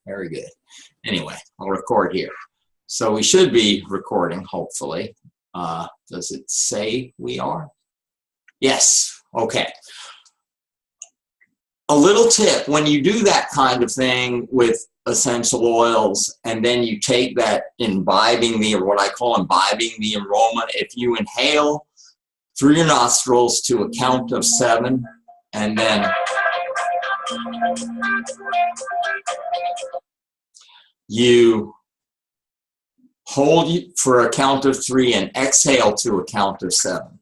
Very good. Anyway, I'll record here. So we should be recording, hopefully. Does it say we are? Yes. Okay. A little tip, when you do that kind of thing with essential oils, and then you take that imbibing the, or what I call imbibing the aroma, if you inhale through your nostrils to a count of 7, and then you hold for a count of 3 and exhale to a count of 7.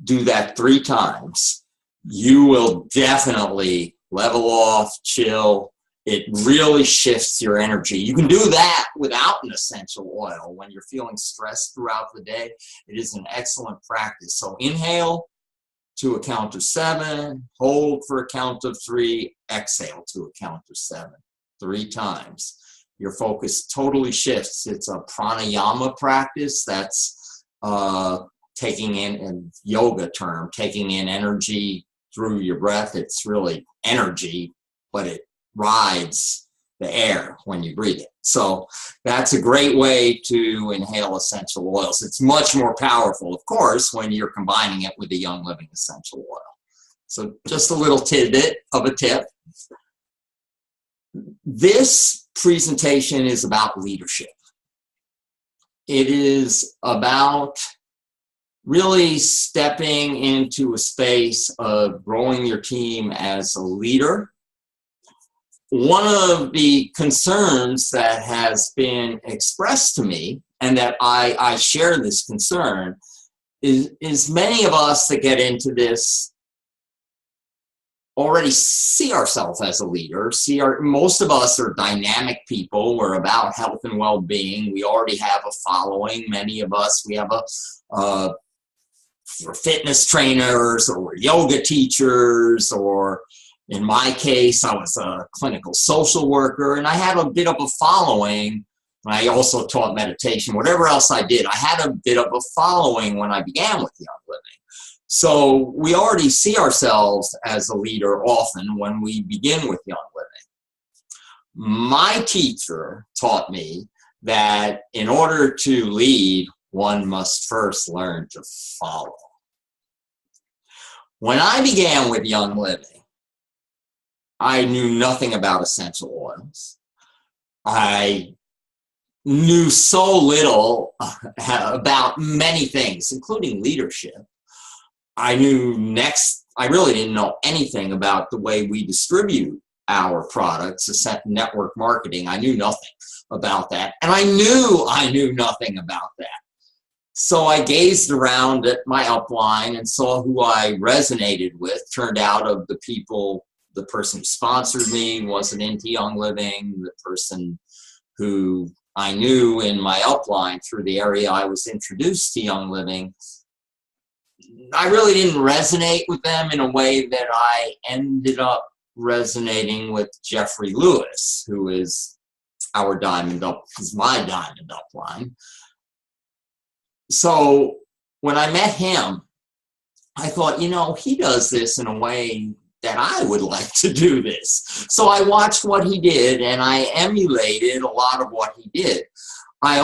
Do that 3 times. You will definitely level off, chill. It really shifts your energy. You can do that without an essential oil. When you're feeling stressed throughout the day, it is an excellent practice. So inhale to a count of 7, hold for a count of 3, exhale to a count of 7, 3 times. Your focus totally shifts. It's a pranayama practice. That's taking in a yoga term, taking in energy through your breath. It's really energy, but it rides the air when you breathe it. So that's a great way to inhale essential oils. It's much more powerful, of course, when you're combining it with the Young Living essential oil. So just a little tidbit of a tip. This presentation is about leadership. It is about really stepping into a space of growing your team as a leader. One of the concerns that has been expressed to me, and that I share this concern, is many of us that get into this already see ourselves as a leader. Most of us are dynamic people. We're about health and well-being. We already have a following. Many of us, we have we're fitness trainers, or we're yoga teachers, or in my case, I was a clinical social worker, and I had a bit of a following. I also taught meditation, whatever else I did. I had a bit of a following when I began with Young Living. So we already see ourselves as a leader often when we begin with Young Living. My teacher taught me that in order to lead, one must first learn to follow. When I began with Young Living, I knew nothing about essential oils. I knew so little about many things, including leadership. I really didn't know anything about the way we distribute our products, network marketing. I knew nothing about that. And I knew nothing about that. So I gazed around at my upline and saw who I resonated with. Turned out of the people, the person who sponsored me wasn't into Young Living. The person who I knew in my upline through the area I was introduced to Young Living, I really didn't resonate with them in a way that I ended up resonating with Jeffrey Lewis, who is my diamond upline. So when I met him, I thought, he does this in a way that I would like to do this. So I watched what he did, and I emulated a lot of what he did. I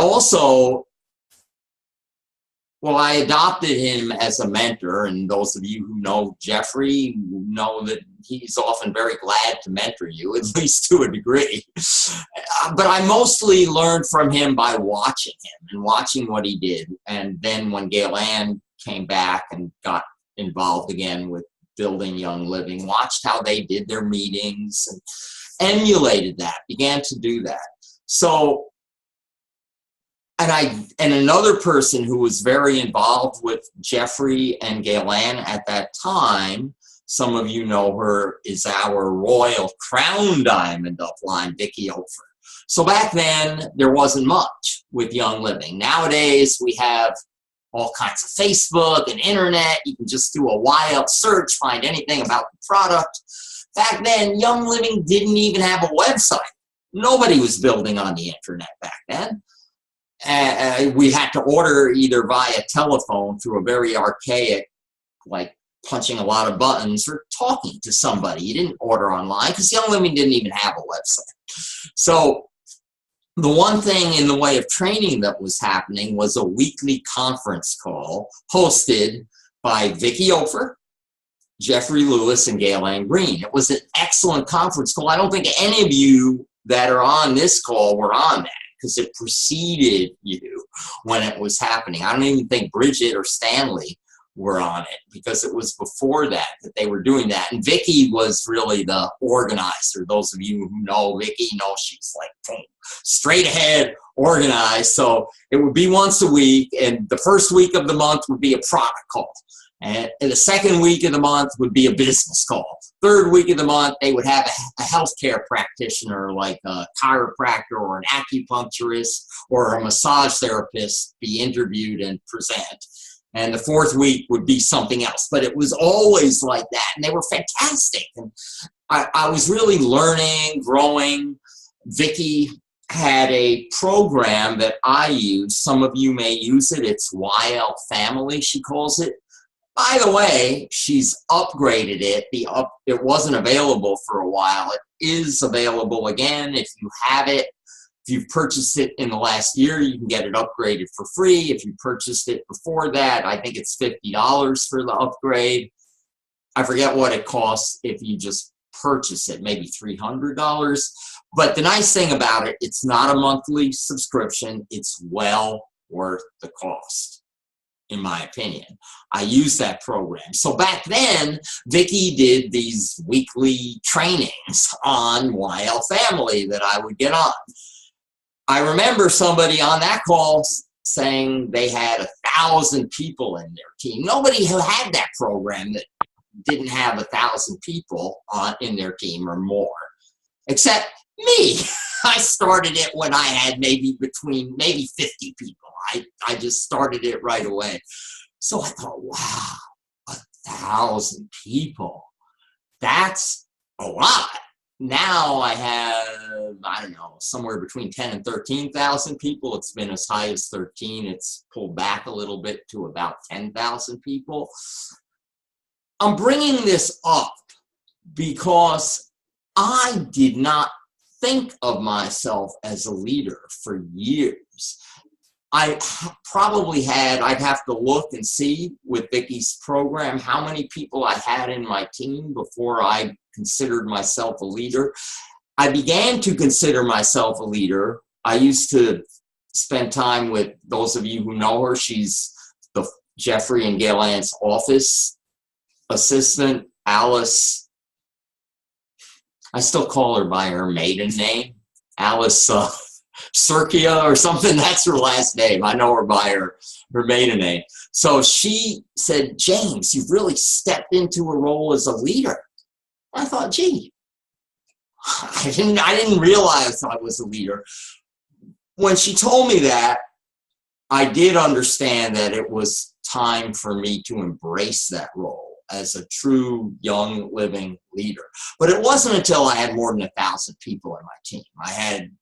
adopted him as a mentor, and those of you who know Jeffrey know that he's often very glad to mentor you, at least to a degree. But I mostly learned from him by watching him and watching what he did. And then when Gail Ann came back and got involved again with building Young Living, watched how they did their meetings and emulated that, began to do that. So, and another person who was very involved with Jeffrey and Gail Ann at that time, some of you know her, is our Royal Crown Diamond upline, Vicki Ofer. So back then, there wasn't much with Young Living. Nowadays, we have all kinds of Facebook and internet. You can just do a wild search, find anything about the product. Back then, Young Living didn't even have a website. Nobody was building on the internet back then. We had to order either via telephone through a very archaic, like punching a lot of buttons or talking to somebody. You didn't order online because Young Living didn't even have a website. So the one thing in the way of training that was happening was a weekly conference call hosted by Vicki Ofer, Jeffrey Lewis, and Gail Ann Green. It was an excellent conference call. I don't think any of you that are on this call were on that, because it preceded you when it was happening. I don't even think Bridget or Stanley were on it, because it was before that they were doing that. And Vicki was really the organizer. Those of you who know Vicki know she's like, boom, straight ahead, organized. So it would be once a week, and the first week of the month would be a product call. And the second week of the month would be a business call. Third week of the month, they would have a healthcare practitioner like a chiropractor or an acupuncturist or a massage therapist be interviewed and present. And the fourth week would be something else. But it was always like that. And they were fantastic. And I was really learning, growing. Vicki had a program that I use. Some of you may use it. It's YL Family, she calls it. By the way, she's upgraded it. It wasn't available for a while. It is available again. If you have it, if you've purchased it in the last year, you can get it upgraded for free. If you purchased it before that, I think it's $50 for the upgrade. I forget what it costs if you just purchase it, maybe $300. But the nice thing about it, it's not a monthly subscription. It's well worth the cost, in my opinion. I use that program. So back then, Vicki did these weekly trainings on YL Family that I would get on. I remember somebody on that call saying they had 1,000 people in their team. Nobody who had that program that didn't have 1,000 people in their team or more, except me. I started it when I had maybe 50 people. I just started it right away. So I thought, wow, 1,000 people. That's a lot. Now I have, I don't know, somewhere between 10 and 13,000 people. It's been as high as 13. It's pulled back a little bit to about 10,000 people. I'm bringing this up because I did not think of myself as a leader for years. I probably had, I'd have to look and see with Vicki's program how many people I had in my team before I considered myself a leader. I began to consider myself a leader. I used to spend time with those of you who know her. She's the Jeffrey and Gail Ann's office assistant, Alice. I still call her by her maiden name, Alice Circia or something. That's her last name. I know her by her maiden name. So she said, James, you've really stepped into a role as a leader. I thought, gee, I didn't realize I was a leader. When she told me that, I did understand that it was time for me to embrace that role as a true young living leader. But it wasn't until I had more than 1,000 people in my team.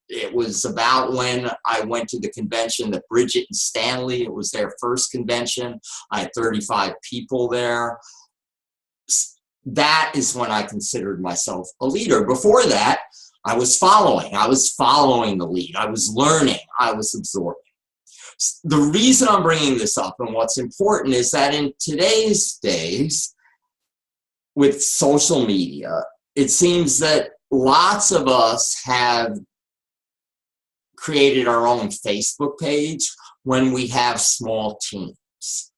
It was about when I went to the convention that Bridget and Stanley, it was their first convention. I had 35 people there. That is when I considered myself a leader. Before that, I was following the lead. I was learning. I was absorbing. The reason I'm bringing this up and what's important is that in today's days, with social media, it seems that lots of us have created our own Facebook page when we have small teams.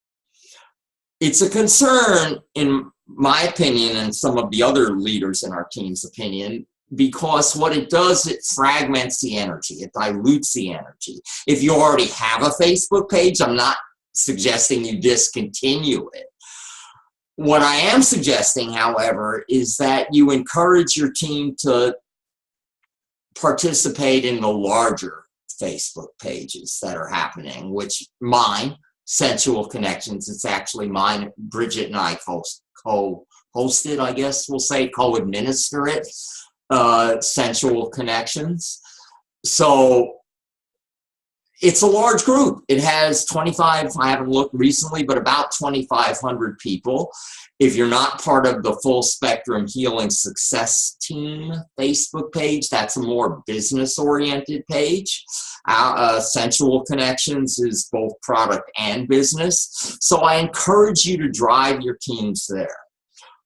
It's a concern, in my opinion, and some of the other leaders in our team's opinion, because what it does, it fragments the energy. It dilutes the energy. If you already have a Facebook page, I'm not suggesting you discontinue it. What I am suggesting, however, is that you encourage your team to participate in the larger Facebook pages that are happening, which mine, Sensual Connections, it's actually mine. Bridget and I co-hosted, I guess we'll say, co-administer it, Sensual Connections. So it's a large group. It has 25, I haven't looked recently, but about 2,500 people. If you're not part of the Full Spectrum Healing Success Team Facebook page, that's a more business-oriented page. Sensual Connections is both product and business. So I encourage you to drive your teams there.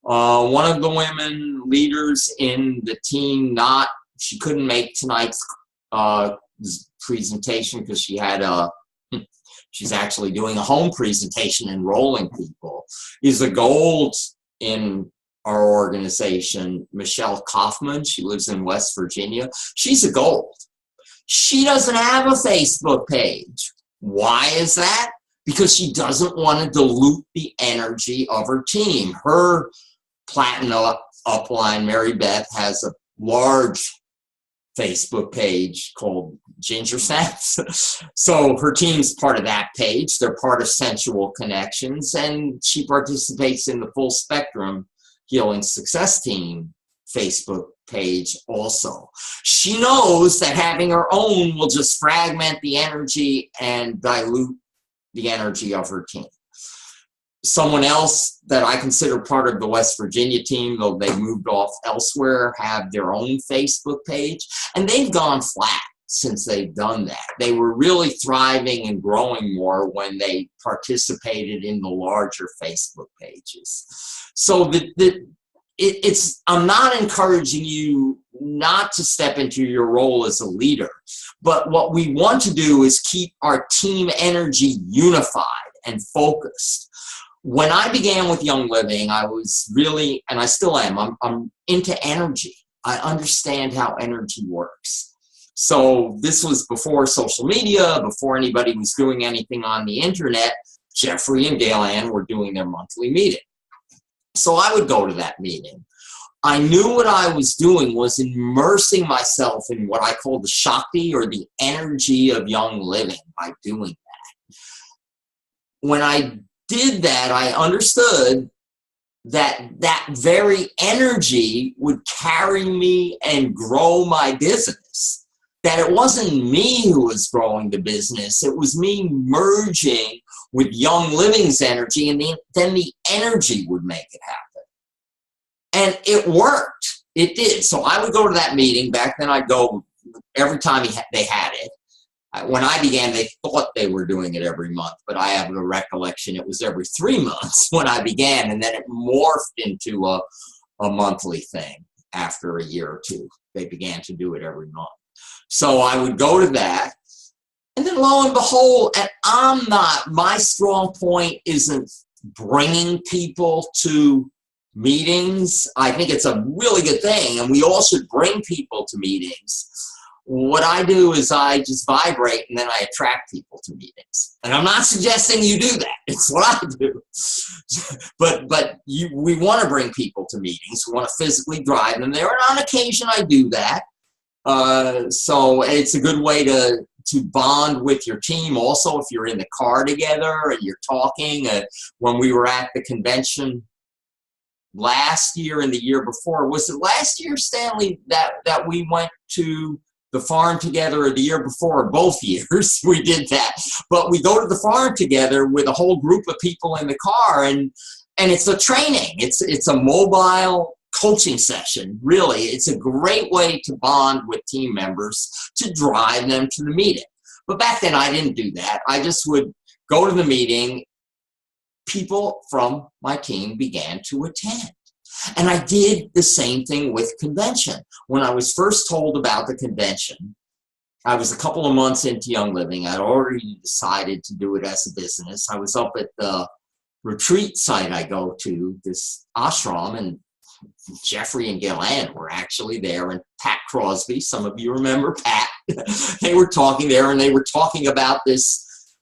One of the women leaders in the team, she couldn't make tonight's presentation because she had she's actually doing a home presentation enrolling people, is a gold in our organization, Michelle Kaufman. She lives in West Virginia. She's a gold. She doesn't have a Facebook page. Why is that? Because she doesn't want to dilute the energy of her team. Her platinum upline, Mary Beth, has a large Facebook page called Ginger Snaps. So her team's part of that page. They're part of Sensual Connections, and she participates in the Full Spectrum Healing Success Team Facebook page also. She knows that having her own will just fragment the energy and dilute the energy of her team. Someone else that I consider part of the West Virginia team, though they moved off elsewhere, have their own Facebook page, and they've gone flat since they've done that. They were really thriving and growing more when they participated in the larger Facebook pages. So I'm not encouraging you not to step into your role as a leader, but what we want to do is keep our team energy unified and focused. When I began with Young Living, I was really, and I still am, I'm into energy. I understand how energy works. So this was before social media, before anybody was doing anything on the internet. Jeffrey and Gail Ann were doing their monthly meeting. So I would go to that meeting. I knew what I was doing was immersing myself in what I call the Shakti, or the energy of Young Living, by doing that. When I did that, I understood that that very energy would carry me and grow my business. That it wasn't me who was growing the business, it was me merging with Young Living's energy, and then the energy would make it happen. And it worked. It did. So I would go to that meeting. Back then I'd go every time they had it. When I began, they thought they were doing it every month, but I have a recollection it was every 3 months when I began, and then it morphed into a monthly thing after a year or two. They began to do it every month. So I would go to that, and then lo and behold, and my strong point isn't bringing people to meetings. I think it's a really good thing, and we all should bring people to meetings. What I do is I just vibrate, and then I attract people to meetings. And I'm not suggesting you do that. It's what I do. But we want to bring people to meetings. We want to physically drive them there. And on occasion, I do that. So it's a good way to bond with your team. Also, if you're in the car together and you're talking. When we were at the convention last year and the year before, was it last year, Stanley, that we went to the farm together, or the year before? Both years we did that. But we go to the farm together with a whole group of people in the car, and it's a training. It's a mobile coaching session, really. It's a great way to bond with team members, to drive them to the meeting. But back then I didn't do that. I just would go to the meeting. People from my team began to attend. And I did the same thing with convention. When I was first told about the convention, I was a couple of months into Young Living. I'd already decided to do it as a business. I was up at the retreat site I go to, this ashram, and Jeffrey and Gail Ann were actually there, and Pat Crosby, some of you remember Pat, they were talking there, and they were talking about this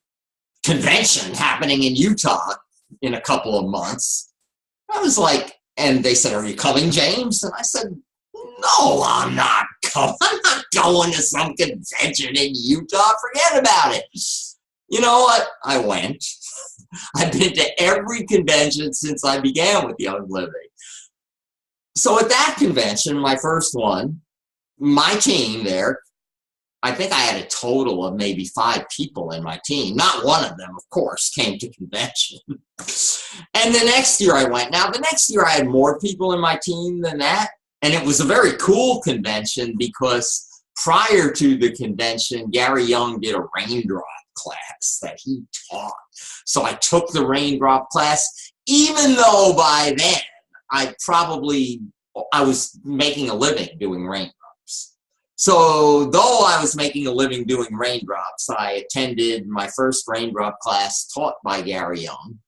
convention happening in Utah in a couple of months. I was like, and they said, "Are you coming, James?" And I said, "No, I'm not coming. I'm not going to some convention in Utah. Forget about it." You know what? I went. I've been to every convention since I began with Young Living. So at that convention, my first one, my team there I think I had a total of maybe 5 people in my team. Not one of them, of course, came to convention. And the next year I went. Now, the next year I had more people in my team than that. And it was a very cool convention because prior to the convention, Gary Young did a raindrop class that he taught. So I took the raindrop class, even though by then I was making a living doing raindrops. So though I was making a living doing raindrops, I attended my first raindrop class taught by Gary Young.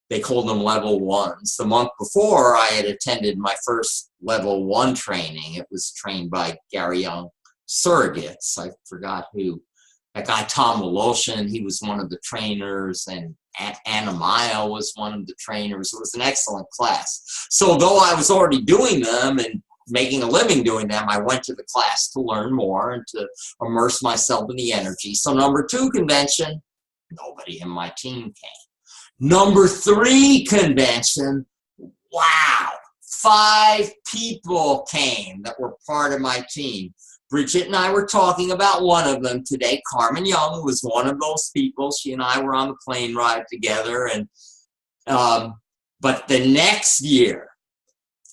They called them level 1s. The month before, I had attended my first level 1 training. It was trained by Gary Young surrogates. I forgot who. That guy, Tom Woloshin, he was one of the trainers, and Anna Maya was one of the trainers. It was an excellent class. So though I was already doing them and making a living doing them, I went to the class to learn more and to immerse myself in the energy. So number 2 convention, nobody in my team came. Number 3 convention, wow, 5 people came that were part of my team. Bridget and I were talking about one of them today. Carmen Young was one of those people. She and I were on the plane ride together. And but the next year,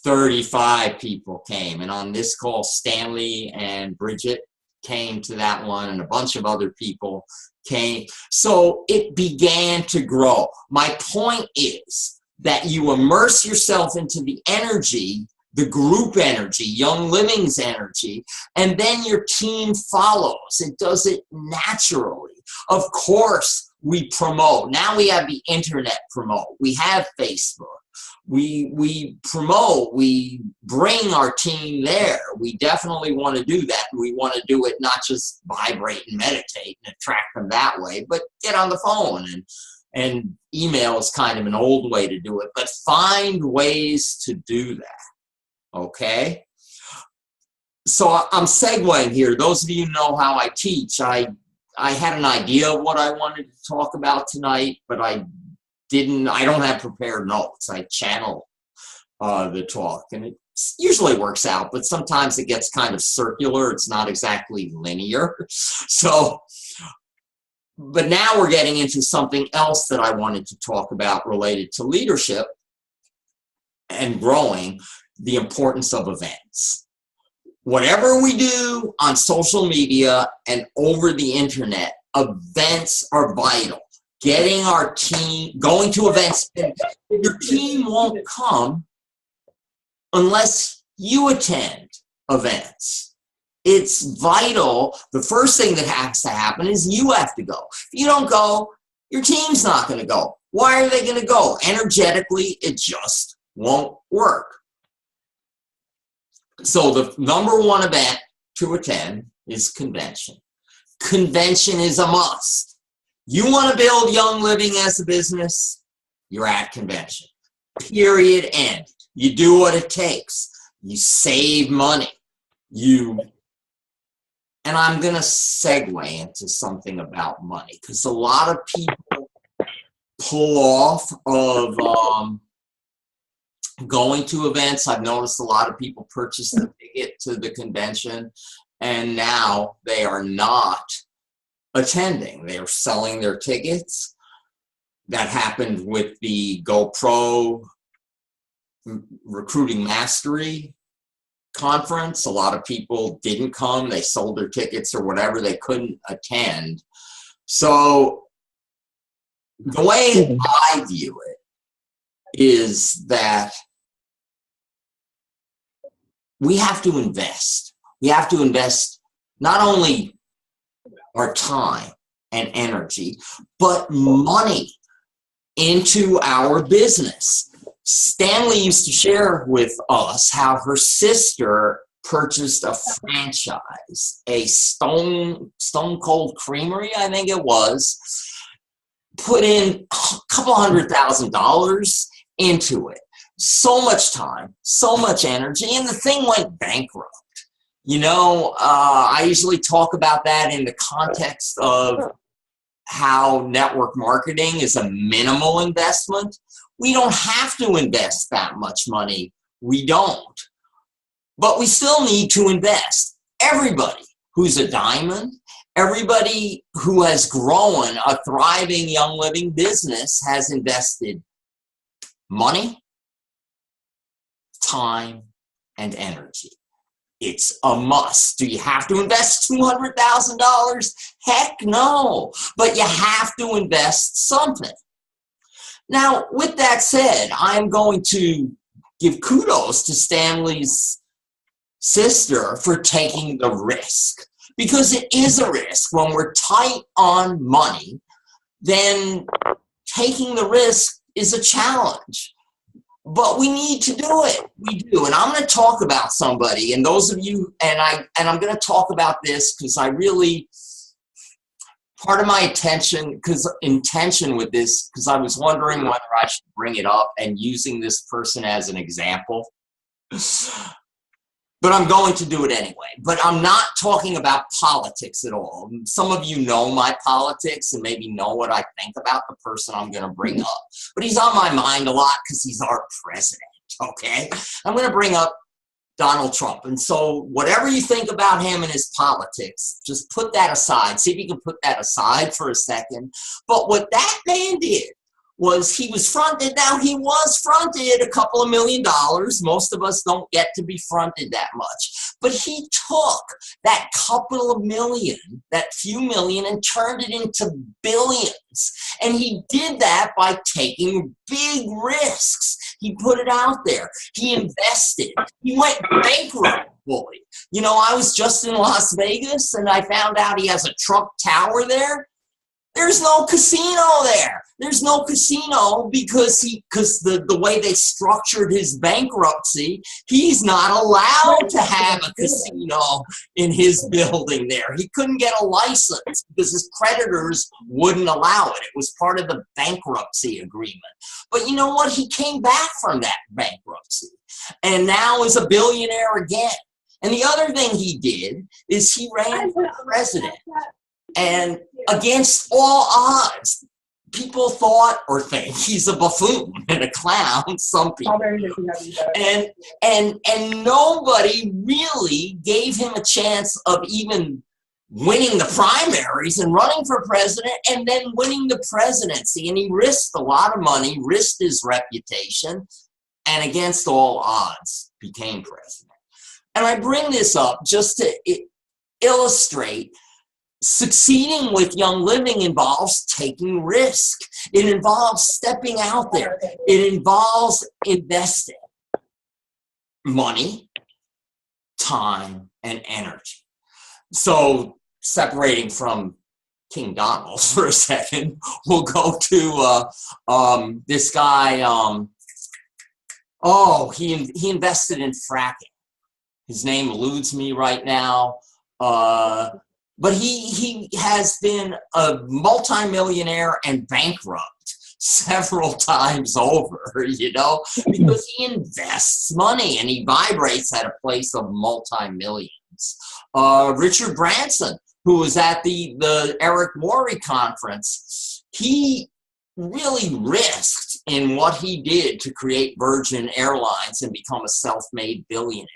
35 people came. And on this call, Stanley and Bridget came to that one, and a bunch of other people came. So it began to grow. My point is that you immerse yourself into the energy, the group energy, Young Living's energy, and then your team follows. It does it naturally. Of course, we promote. Now we have the internet promote. We have Facebook. We promote. We bring our team there. We definitely want to do that. We want to do it not just vibrate and meditate and attract them that way, but get on the phone. And email is kind of an old way to do it, but find ways to do that. Okay, so I'm segueing here. Those of you who know how I teach, I had an idea of what I wanted to talk about tonight, but I don't have prepared notes. I channel the talk, and it usually works out, but sometimes it gets kind of circular. It's not exactly linear. So, but now we're getting into something else that I wanted to talk about related to leadership and growing. The importance of events. Whatever we do on social media and over the internet, events are vital. Getting our team, going to events, your team won't come unless you attend events. It's vital. The first thing that has to happen is you have to go. If you don't go, your team's not going to go. Why are they going to go? Energetically, it just won't work. So the number 1 event to attend is convention. Convention is a must. You want to build Young Living as a business, you're at convention. Period, end. You do what it takes. You save money. And I'm going to segue into something about money, because a lot of people pull off of going to events. I've noticed a lot of people purchase the ticket to the convention, and now they are not attending. They are selling their tickets. That happened with the GoPro Recruiting Mastery conference. A lot of people didn't come. They sold their tickets or whatever. They couldn't attend. So the way I view it is that we have to invest. We have to invest not only our time and energy, but money into our business. Stanley used to share with us how her sister purchased a franchise, a Stone Cold Creamery, I think it was, put in a couple $100,000 into it. So much time, so much energy, and the thing went bankrupt. You know, I usually talk about that in the context of how network marketing is a minimal investment. We don't have to invest that much money. We don't. But we still need to invest. Everybody who's a diamond. Everybody who has grown a thriving Young Living business has invested money, time, and energy. It's a must. Do you have to invest $200,000? Heck no. But you have to invest something. Now, with that said, I'm going to give kudos to Stanley's sister for taking the risk, because it is a risk. When we're tight on money, then taking the risk is a challenge. But we need to do it. We do. And I'm going to talk about somebody, and those of you, and I'm going to talk about this because I really, part of my intention with this, because I was wondering whether I should bring it up and using this person as an example. But I'm going to do it anyway. But I'm not talking about politics at all. Some of you know my politics and maybe know what I think about the person I'm going to bring up. But he's on my mind a lot because he's our president, okay? I'm going to bring up Donald Trump. And so whatever you think about him and his politics, just put that aside. See if you can put that aside for a second. But what that man did was he was fronted. Now, he was fronted a couple of $1 million. Most of us don't get to be fronted that much. But he took that couple of million, that few million, and turned it into billions. And he did that by taking big risks. He put it out there. He invested. He went bankrupt fully. You know, I was just in Las Vegas, and I found out he has a Trump Tower there. There's no casino there. There's no casino because the way they structured his bankruptcy, he's not allowed to have a casino in his building there. He couldn't get a license because his creditors wouldn't allow it. It was part of the bankruptcy agreement. But you know what? He came back from that bankruptcy and now is a billionaire again. And the other thing he did is he ran for president. And against all odds, people thought or think he's a buffoon and a clown, some people. And nobody really gave him a chance of even winning the primaries and running for president and then winning the presidency. And he risked a lot of money, risked his reputation, and against all odds became president. And I bring this up just to illustrate succeeding with Young Living involves taking risk. It involves stepping out there. It involves investing money, time, and energy. So separating from King Donald for a second, we'll go to this guy. He invested in fracking. His name eludes me right now. But he has been a multimillionaire and bankrupt several times over, you know, because he invests money and he vibrates at a place of multi-millions. Richard Branson, who was at the Eric Worre conference, he really risked in what he did to create Virgin Airlines and become a self-made billionaire.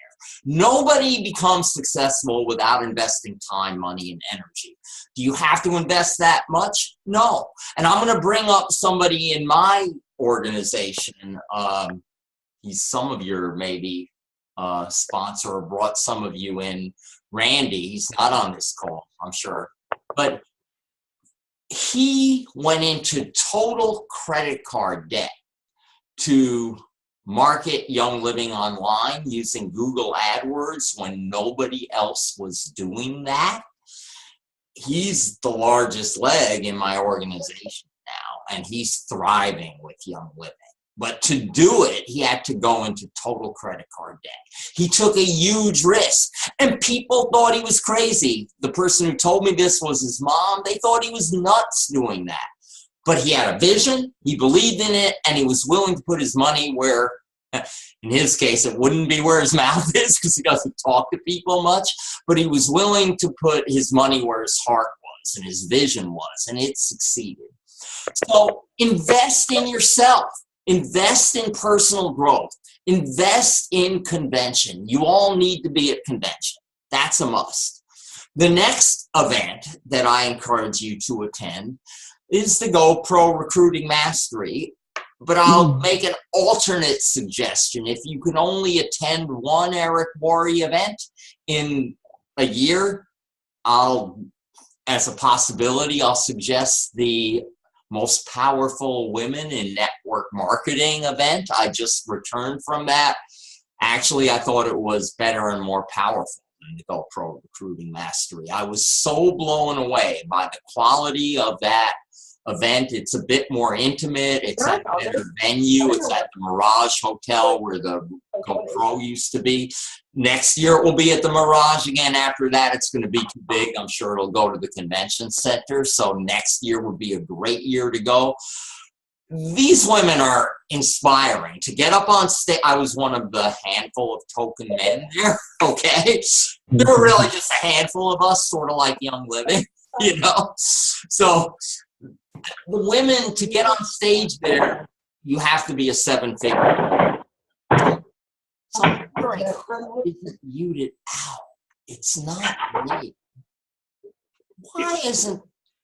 Nobody becomes successful without investing time, money, and energy. Do you have to invest that much? No. And I'm going to bring up somebody in my organization. He's some of your maybe sponsor or brought some of you in. Randy, he's not on this call, I'm sure. But he went into total credit card debt to market Young Living online using Google AdWords when nobody else was doing that. He's the largest leg in my organization now, and he's thriving with Young Living. But to do it, he had to go into total credit card debt. He took a huge risk, and people thought he was crazy. The person who told me this was his mom. They thought he was nuts doing that. But he had a vision, he believed in it, and he was willing to put his money where, in his case, it wouldn't be where his mouth is because he doesn't talk to people much, but he was willing to put his money where his heart was and his vision was, and it succeeded. So invest in yourself. Invest in personal growth. Invest in convention. You all need to be at convention. That's a must. The next event that I encourage you to attend is the GoPro Recruiting Mastery, but I'll make an alternate suggestion. If you can only attend one Eric Worre event in a year, as a possibility, I'll suggest the Most Powerful Women in Network Marketing event. I just returned from that. Actually, I thought it was better and more powerful than the GoPro Recruiting Mastery. I was so blown away by the quality of that event. It's a bit more intimate. It's at a better venue. It's at the Mirage Hotel where the GoPro used to be. Next year it will be at the Mirage again. After that, it's going to be too big. I'm sure it'll go to the convention center. So next year would be a great year to go. These women are inspiring. To get up on stage, I was one of the handful of token men there, okay? There were really just a handful of us, sort of like Young Living, you know? So the women, to get on stage there, you have to be a seven-figure. So I'm wondering, how isn't muted out? It's not me. Why isn't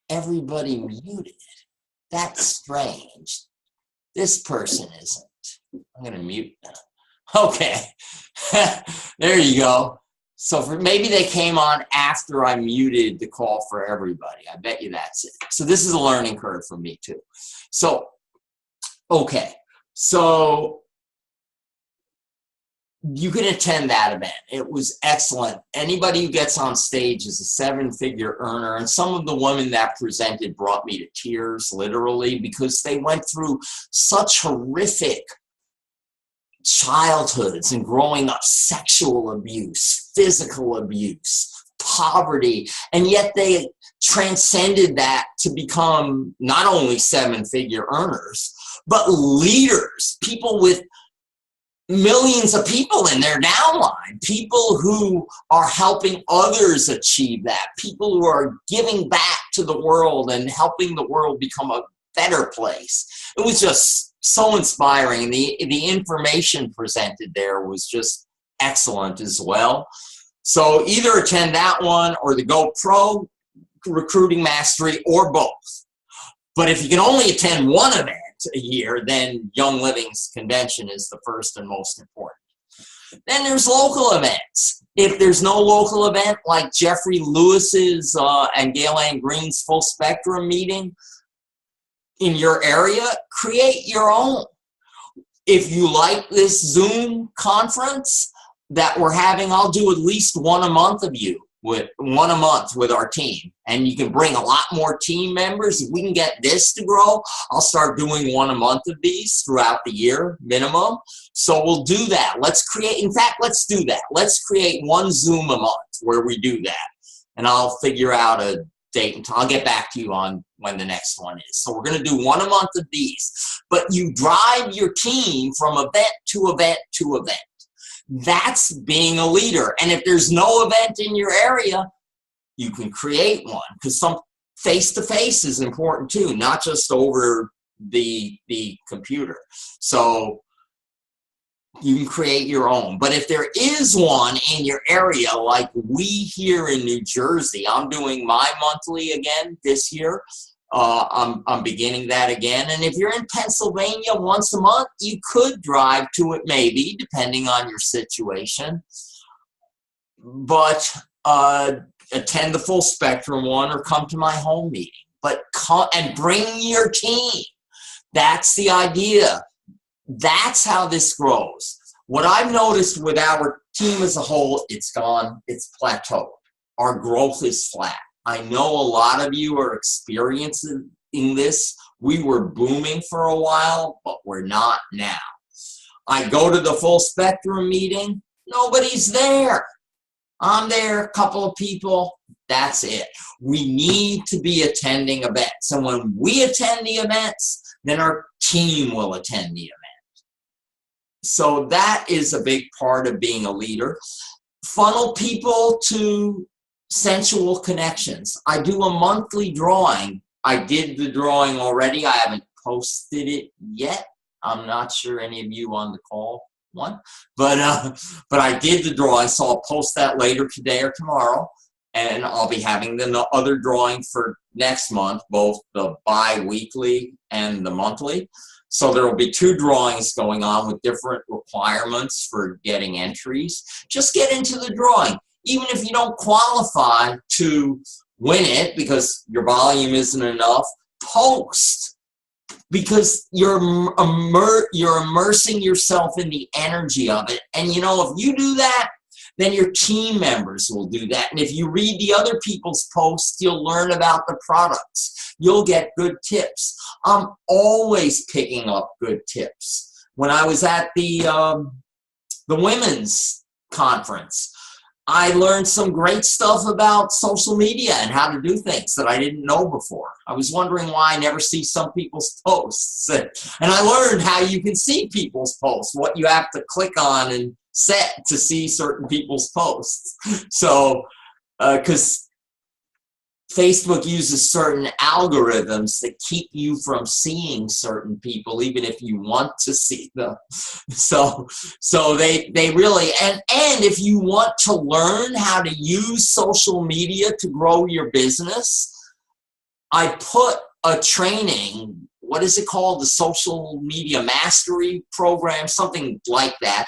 everybody muted? That's strange. This person isn't. I'm going to mute them. Okay. There you go. So maybe they came on after I muted the call for everybody. I bet you that's it. So this is a learning curve for me too. So, okay. So you can attend that event. It was excellent. Anybody who gets on stage is a seven-figure earner. And some of the women that presented brought me to tears, literally, because they went through such horrific childhoods and growing up, sexual abuse, physical abuse, poverty, and yet they transcended that to become not only seven-figure earners, but leaders, people with millions of people in their downline, people who are helping others achieve that, people who are giving back to the world and helping the world become a better place. It was just so inspiring. The information presented there was just excellent as well. So either attend that one or the GoPro Recruiting Mastery, or both. But if you can only attend one event a year, then Young Living's convention is the first and most important. Then there's local events. If there's no local event like Jeffrey Lewis's and Gail Ann Green's Full Spectrum meeting in your area, create your own. If you like this Zoom conference that we're having, I'll do at least one a month with our team, and you can bring a lot more team members. If we can get this to grow, I'll start doing one a month of these throughout the year minimum. So we'll do that. Let's do that. Let's create one Zoom a month where we do that, and I'll figure out a date and time. I'll get back to you on when the next one is. So we're going to do one a month of these, but you drive your team from event to event to event. That's being a leader. And if there's no event in your area, you can create one, because some face-to-face is important too, not just over the computer. So you can create your own. But if there is one in your area, like we here in New Jersey, I'm doing my monthly again this year. I'm beginning that again. And if you're in Pennsylvania once a month, you could drive to it maybe, depending on your situation. But attend the Full Spectrum one or come to my home meeting. But come and bring your team. That's the idea. That's how this grows. What I've noticed with our team as a whole, it's plateaued. Our growth is flat. I know a lot of you are experiencing this. We were booming for a while, but we're not now. I go to the Full Spectrum meeting, nobody's there. I'm there, a couple of people, that's it. We need to be attending events. And when we attend the events, then our team will attend the event. So that is a big part of being a leader. Funnel people to sensual connections. I do a monthly drawing. I did the drawing already. I haven't posted it yet. I'm not sure any of you on the call want, but I did the drawing, so I'll post that later today or tomorrow. And I'll be having the other drawing for next month, both the bi-weekly and the monthly. So there will be 2 drawings going on with different requirements for getting entries. Just get into the drawing. Even if you don't qualify to win it because your volume isn't enough, post. Because you're immersing yourself in the energy of it. And you know, if you do that, then your team members will do that. And if you read the other people's posts, you'll learn about the products. You'll get good tips. I'm always picking up good tips. When I was at the women's conference, I learned some great stuff about social media and how to do things that I didn't know before. I was wondering why I never see some people's posts. And I learned how you can see people's posts, what you have to click on and set to see certain people's posts. So, because Facebook uses certain algorithms that keep you from seeing certain people, even if you want to see them. So they really, and if you want to learn how to use social media to grow your business, I put a training, what is it called? The Social Media Mastery Program, something like that.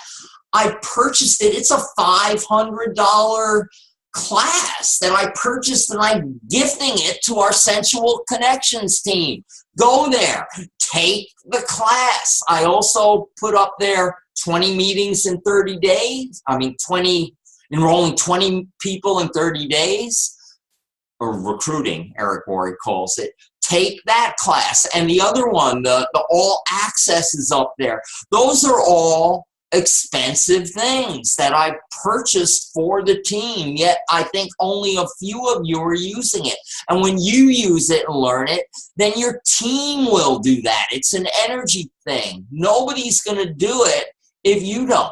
I purchased it. It's a $500 class that I purchased, and I'm gifting it to our Sensual Connections team. Go there, take the class. I also put up there 20 meetings in 30 days. I mean, enrolling 20 people in 30 days, or recruiting, Eric Worre calls it. Take that class. And the other one, the All Access, is up there. Those are all expensive things that I purchased for the team, yet I think only a few of you are using it. And when you use it and learn it, then your team will do that. It's an energy thing. Nobody's going to do it if you don't.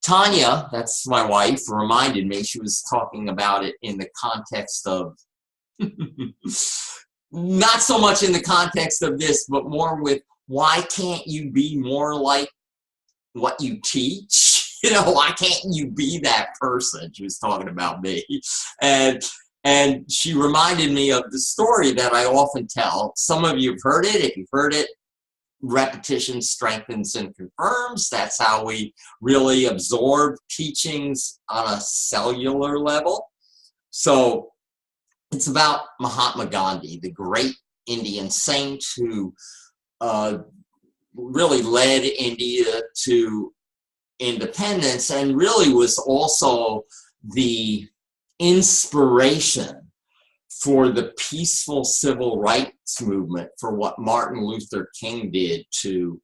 Tanya, that's my wife, reminded me. She was talking about it in the context of, not so much in the context of this, but more with, why can't you be more like what you teach? You know, why can't you be that person? She was talking about me. And she reminded me of the story that I often tell. Some of you have heard it. If you've heard it, repetition strengthens and confirms. That's how we really absorb teachings on a cellular level. So it's about Mahatma Gandhi, the great Indian saint who really led India to independence, and really was also the inspiration for the peaceful civil rights movement, for what Martin Luther King did to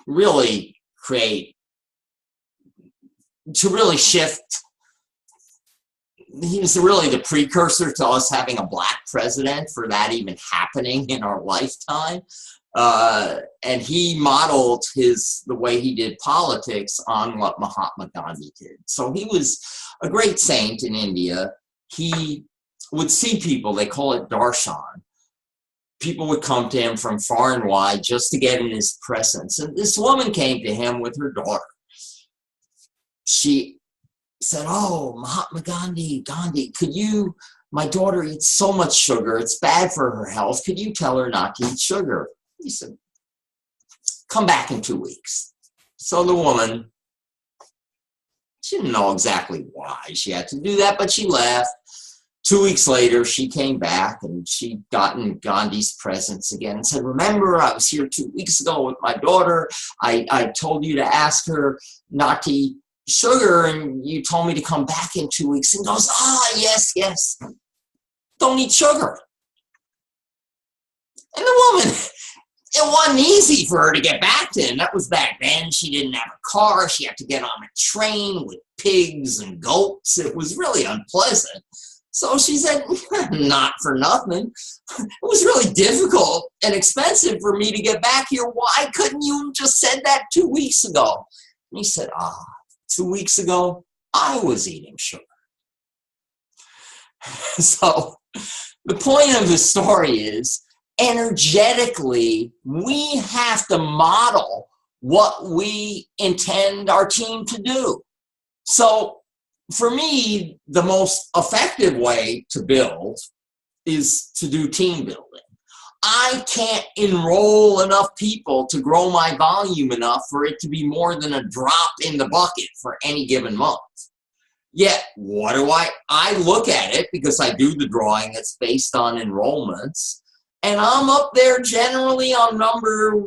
really shift. He was really the precursor to us having a black president, for that even happening in our lifetime. And he modeled the way he did politics on what Mahatma Gandhi did. So he was a great saint in India. He would see people, they call it darshan. People would come to him from far and wide just to get in his presence. And this woman came to him with her daughter. She said, "Oh, Mahatma Gandhi, my daughter eats so much sugar, it's bad for her health. Could you tell her not to eat sugar?" He said, "Come back in 2 weeks." So the woman, she didn't know exactly why she had to do that, but she left. 2 weeks later, she came back, and she'd gotten Gandhi's presence again and said, "Remember, I was here 2 weeks ago with my daughter. I told you to ask her not to eat sugar, and you told me to come back in 2 weeks." And goes, yes, don't eat sugar. And the woman, it wasn't easy for her to get back to him. That was back then. She didn't have a car. She had to get on a train with pigs and goats. It was really unpleasant. So she said, "Not for nothing. It was really difficult and expensive for me to get back here. Why couldn't you have just said that 2 weeks ago?" And he said, 2 weeks ago, I was eating sugar." So the point of the story is, energetically, we have to model what we intend our team to do. So for me, the most effective way to build is to do team building. I can't enroll enough people to grow my volume enough for it to be more than a drop in the bucket for any given month. Yet, what do I look at it because I do the drawing that's based on enrollments, and I'm up there generally on number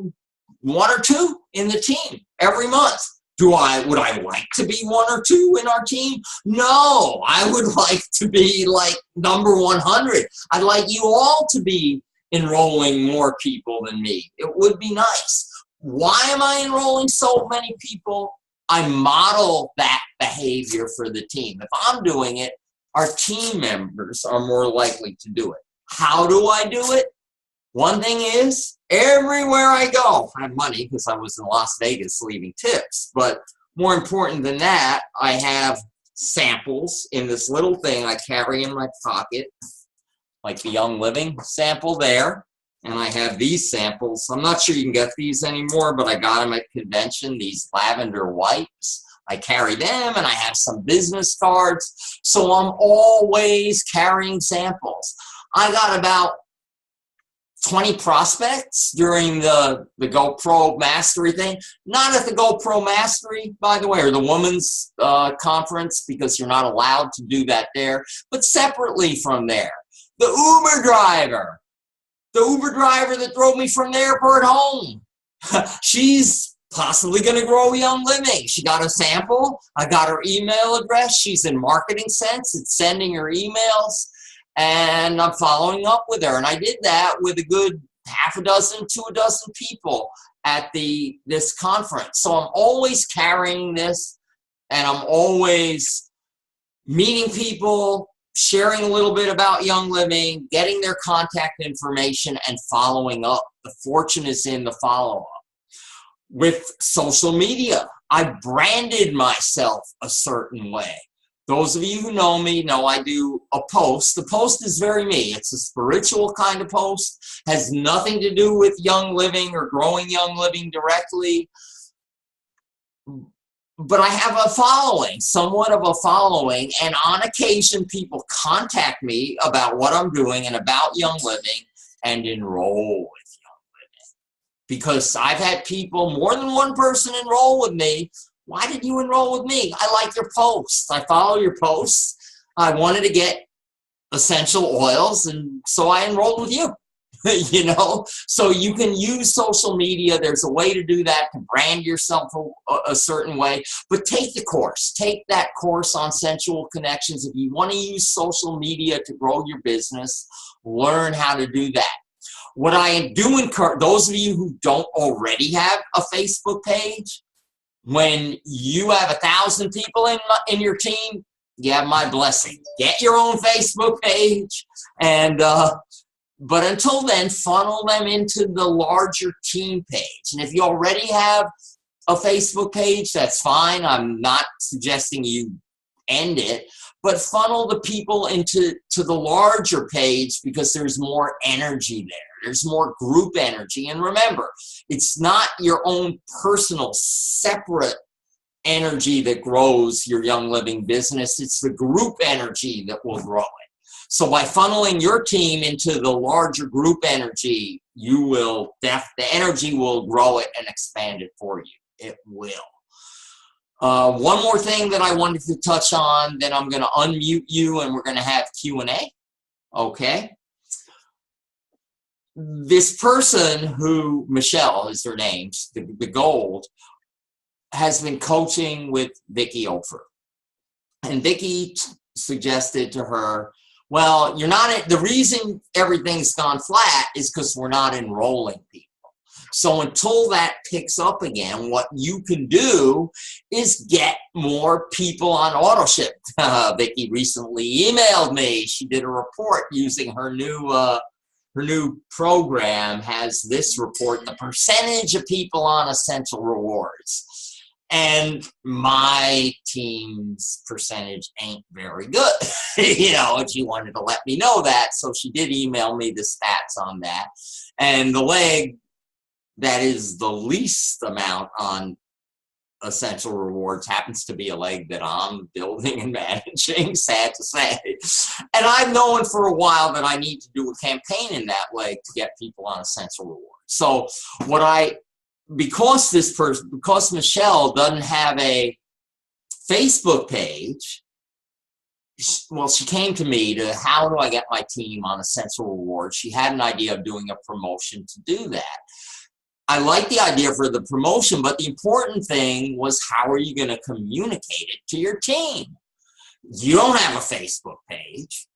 1 or 2 in the team every month. Would I like to be 1 or 2 in our team? No, I would like to be like number 100. I'd like you all to be enrolling more people than me. It would be nice. Why am I enrolling so many people? I model that behavior for the team. If I'm doing it, our team members are more likely to do it. How do I do it? One thing is, everywhere I go, I have money because I was in Las Vegas leaving tips. But more important than that, I have samples in this little thing I carry in my pocket, like the Young Living sample there. And I have these samples. I'm not sure you can get these anymore, but I got them at convention, these lavender wipes. I carry them, and I have some business cards. So I'm always carrying samples. I got about 20 prospects during the GoPro Mastery thing. Not at the GoPro Mastery, by the way, or the women's conference, because you're not allowed to do that there, but separately from there. The Uber driver that drove me from the airport home. She's possibly going to grow Young Living. She got a sample. I got her email address. She's in Marketing Sense. It's sending her emails, and I'm following up with her. And I did that with a good half a dozen to a dozen people at this conference. So I'm always carrying this, and I'm always meeting people, sharing a little bit about Young Living, getting their contact information, and following up. The fortune is in the follow-up. With social media, I branded myself a certain way. Those of you who know me know I do a post. The post is very me. It's a spiritual kind of post, has nothing to do with Young Living or growing Young Living directly. But I have a following, somewhat of a following, and on occasion people contact me about what I'm doing and about Young Living and enroll with Young Living. Because I've had people, more than one person, enroll with me. Why did you enroll with me? I like your posts. I follow your posts. I wanted to get essential oils, and so I enrolled with you. You know, so you can use social media. There's a way to do that, to brand yourself a certain way. But take the course. Take that course on Sensual Connections. If you want to use social media to grow your business, learn how to do that. What I do encourage those of you who don't already have a Facebook page, when you have 1,000 people in your team, you have my blessing. Get your own Facebook page, and but until then, funnel them into the larger team page. And if you already have a Facebook page, that's fine. I'm not suggesting you end it, but funnel the people into the larger page, because there's more energy there. There's more group energy. And remember, it's not your own personal, separate energy that grows your Young Living business. It's the group energy that will grow it. So by funneling your team into the larger group energy, the energy will grow it and expand it for you. It will. One more thing that I wanted to touch on, then I'm going to unmute you and we're going to have Q&A. Okay. This person who, Michelle is her name, the gold, has been coaching with Vicki Ofer. And Vicki suggested to her, well, the reason everything's gone flat is because we're not enrolling people. So until that picks up again, what you can do is get more people on AutoShip. Vicki recently emailed me. She did a report using her new program, has this report, the percentage of people on Essential Rewards. And my team's percentage ain't very good. You know, and she wanted to let me know that, so she did email me the stats on that. And the leg that is the least amount on Essential Rewards happens to be a leg that I'm building and managing, sad to say. And I've known for a while that I need to do a campaign in that leg to get people on Essential Rewards. So because Michelle doesn't have a Facebook page, well, she came to me to, how do I get my team on Essential Rewards? She had an idea of doing a promotion to do that. I like the idea for the promotion, but the important thing was, how are you going to communicate it to your team? You don't have a Facebook page.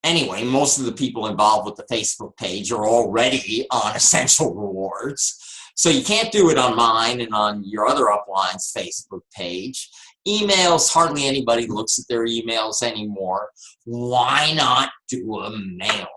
Anyway, most of the people involved with the Facebook page are already on Essential Rewards. So you can't do it on mine and on your other upline's Facebook page. Emails, hardly anybody looks at their emails anymore. Why not do a mailing?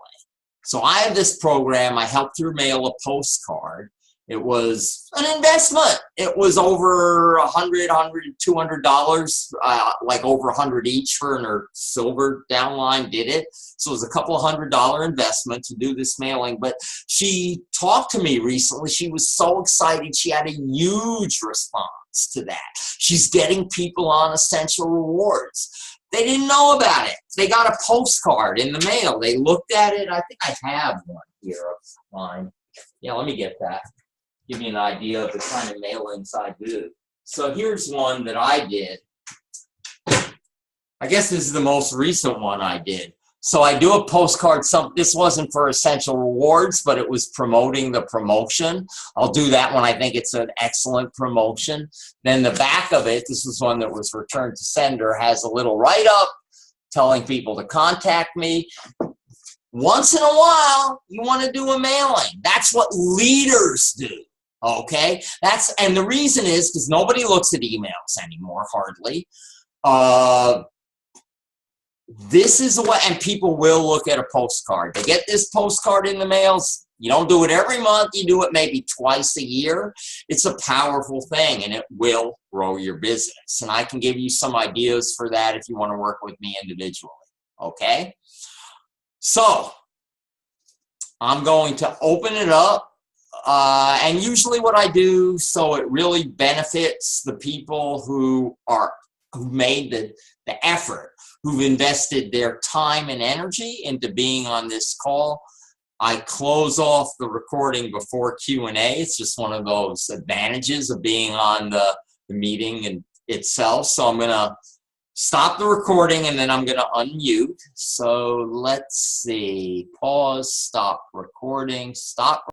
So I have this program. I helped her mail a postcard. It was an investment. It was over $100, $200, like over $100 each. Her and her silver downline did it. So it was a couple of $100 investment to do this mailing. But she talked to me recently. She was so excited. She had a huge response to that. She's getting people on Essential Rewards. They didn't know about it. They got a postcard in the mail. They looked at it. I think I have one here of mine. Yeah, let me get that. Give you an idea of the kind of mailings I do. So here's one that I did. I guess this is the most recent one I did. So I do a postcard. This wasn't for Essential Rewards, but it was promoting the promotion. I'll do that when I think it's an excellent promotion. Then the back of it, this is one that was returned to sender, has a little write-up telling people to contact me. Once in a while, you want to do a mailing. That's what leaders do. Okay? And the reason is because nobody looks at emails anymore, hardly. This is what, and people will look at a postcard. They get this postcard in the mails. You don't do it every month. You do it maybe twice a year. It's a powerful thing, and it will grow your business. And I can give you some ideas for that if you want to work with me individually. Okay? So I'm going to open it up. And usually what I do, so it really benefits the people who made the effort, who've invested their time and energy into being on this call. I close off the recording before Q&A. It's just one of those advantages of being on the meeting itself. So I'm going to stop the recording and then I'm going to unmute. So let's see. Pause, stop recording, stop.